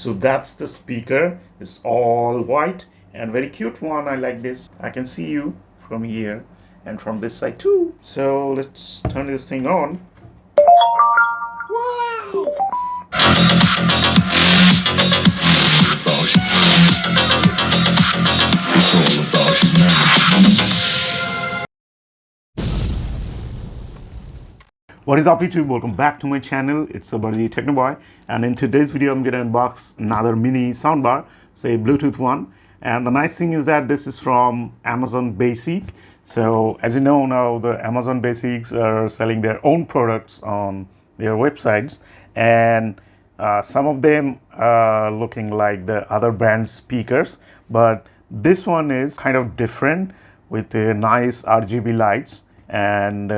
So that's the speaker. It's all white and very cute one. I like this. I can see you from here and from this side too. So let's turn this thing on. Wow! What is up YouTube? Welcome back to my channel. It's your buddy Technoboy, and in today's video I'm gonna unbox another mini soundbar, say Bluetooth one. And the nice thing is that this is from Amazon Basic. So as you know now, the Amazon Basics are selling their own products on their websites, and some of them are looking like the other brand speakers, but this one is kind of different with the nice RGB lights. And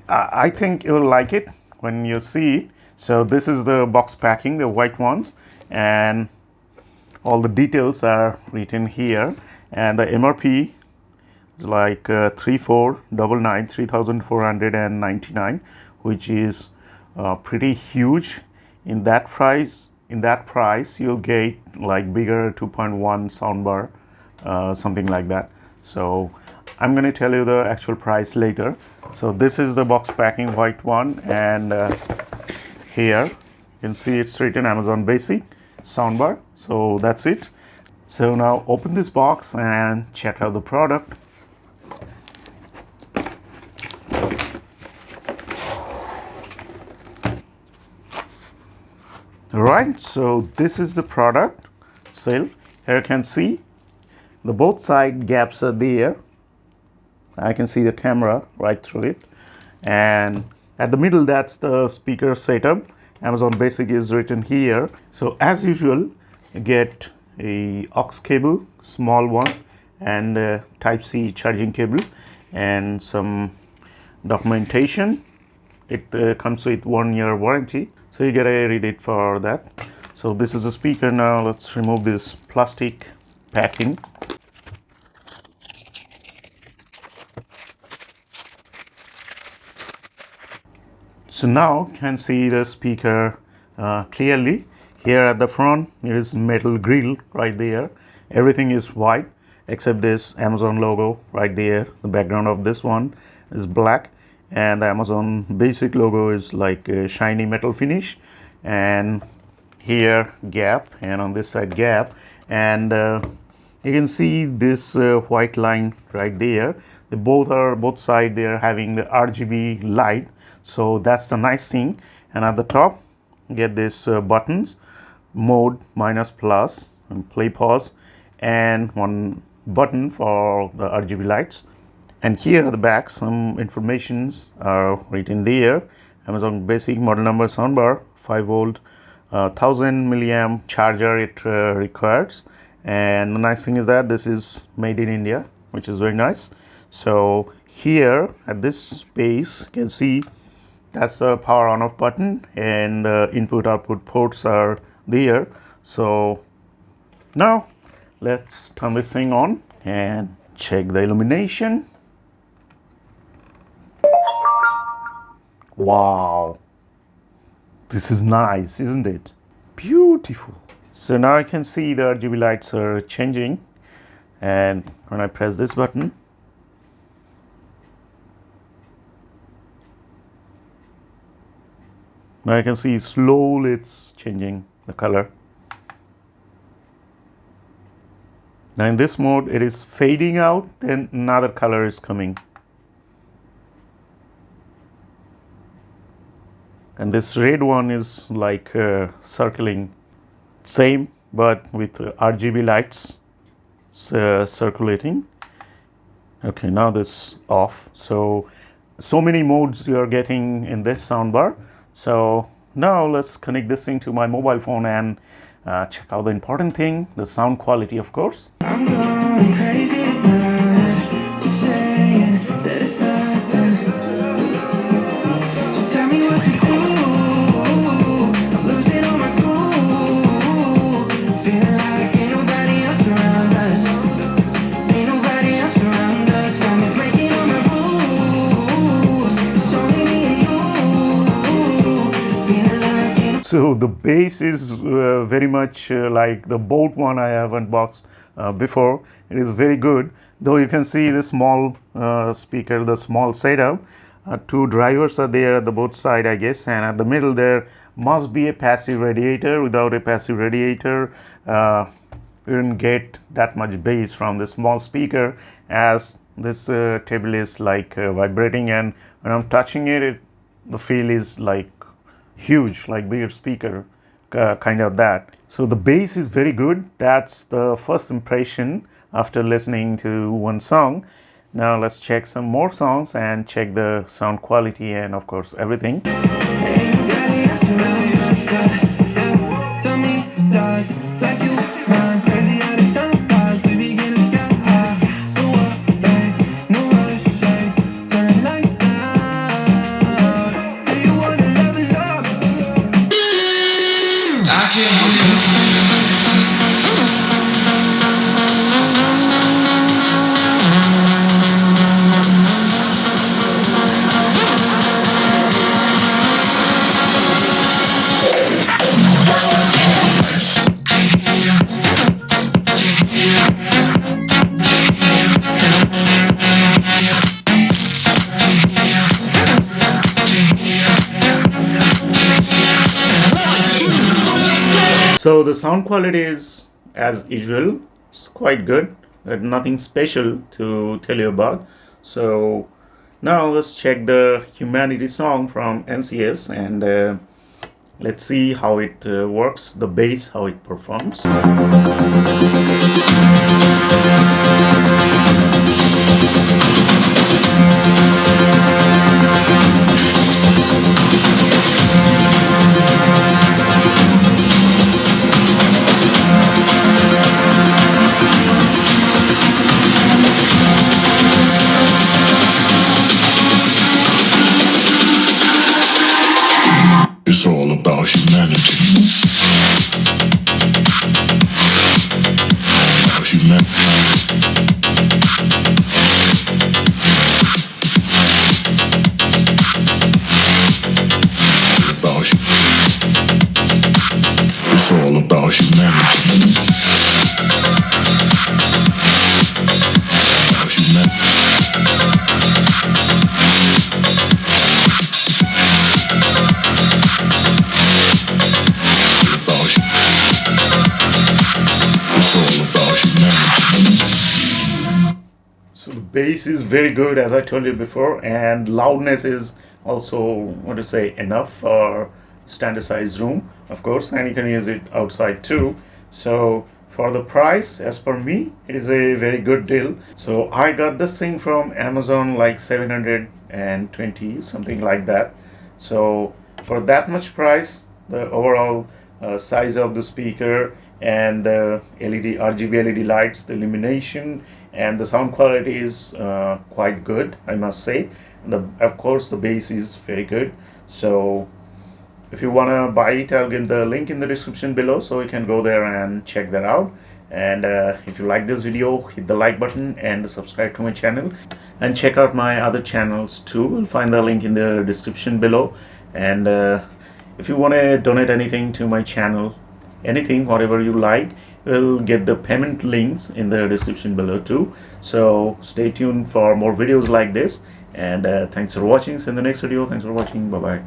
I think you'll like it when you see it. So this is the box packing, the white ones, and all the details are written here. And the MRP is like 3499, which is pretty huge. In that price, you'll get like bigger 2.1 soundbar, something like that. So I'm going to tell you the actual price later. So this is the box packing white one, and here you can see it's written Amazon Basic soundbar. So that's it. So now open this box and check out the product. Alright, so this is the product itself. Here you can see the both side gaps are there. I can see the camera right through it, and at the middle that's the speaker setup. Amazon Basic is written here. So as usual, you get a aux cable, small one, and a Type-C charging cable, and some documentation. It comes with 1 year warranty, so you gotta read it for that. So this is a speaker. Now let's remove this plastic packing. So now you can see the speaker clearly. Here at the front there is metal grill right there. Everything is white except this Amazon logo right there. The background of this one is black, and the Amazon Basic logo is like a shiny metal finish. And here gap, and on this side gap, and you can see this white line right there. They both side they are having the RGB light. So that's the nice thing. And at the top you get this buttons, mode, minus, plus, and play, pause, and one button for the RGB lights. And here at the back some informations are written there. Amazon Basic model number soundbar, 5 volt, 1000 milliamp charger it requires. And the nice thing is that this is made in India, which is very nice. So here at this space you can see that's the power on off button, and the input output ports are there. So now let's turn this thing on and check the illumination. Wow, this is nice, isn't it? Beautiful. So now I can see the RGB lights are changing, and when I press this button, now I can see slowly it's changing the color. Now in this mode it is fading out, then another color is coming. And this red one is like circling, same but with RGB lights circulating. Okay, now this off. So many modes you are getting in this soundbar. So now let's connect this thing to my mobile phone and check out the important thing, the sound quality, of course. I'm going crazy about it. Keep saying that it's nothing. So tell me what to do. I'm losing all my cool. Feeling like ain't nobody else around us. Ain't nobody else around us. Got me breaking all my rules. It's only me and you. Feeling like ain't. So the bass is very much like the boat one I have unboxed before. It is very good, though you can see the small speaker, the small setup. Two drivers are there at the both side, I guess, and at the middle there must be a passive radiator. Without a passive radiator, you didn't get that much bass from the small speaker, as this table is like vibrating, and when I'm touching it, the feel is like huge, like bigger speaker, kind of that. So the bass is very good. That's the first impression after listening to one song. Now let's check some more songs and check the sound quality and of course everything. So the sound quality is as usual, it's quite good, but nothing special to tell you about. So now let's check the Humanity song from NCS, and let's see how it works, the bass, how it performs. It's all about humanity. About humanity. It's all about humanity. About humanity. So the bass is very good, as I told you before, and loudness is also, what to say, enough for standard size room, of course, and you can use it outside too. So for the price, as per me, it is a very good deal. So I got this thing from Amazon, like 720, something like that. So for that much price, the overall size of the speaker and the LED, RGB LED lights, the illumination and the sound quality is quite good, I must say. Of course the bass is very good. So if you want to buy it, I'll give the link in the description below, so you can go there and check that out. And if you like this video, hit the like button and subscribe to my channel, and check out my other channels too. You'll find the link in the description below. And if you want to donate anything to my channel, anything, whatever you like, you'll get the payment links in the description below too. So stay tuned for more videos like this, and thanks for watching. See you in the next video. Thanks for watching. Bye bye.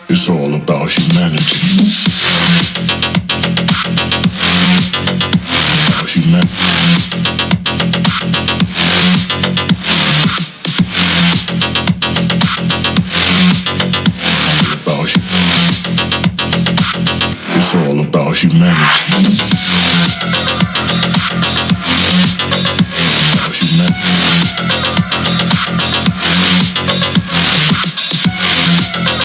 It's all about humanity.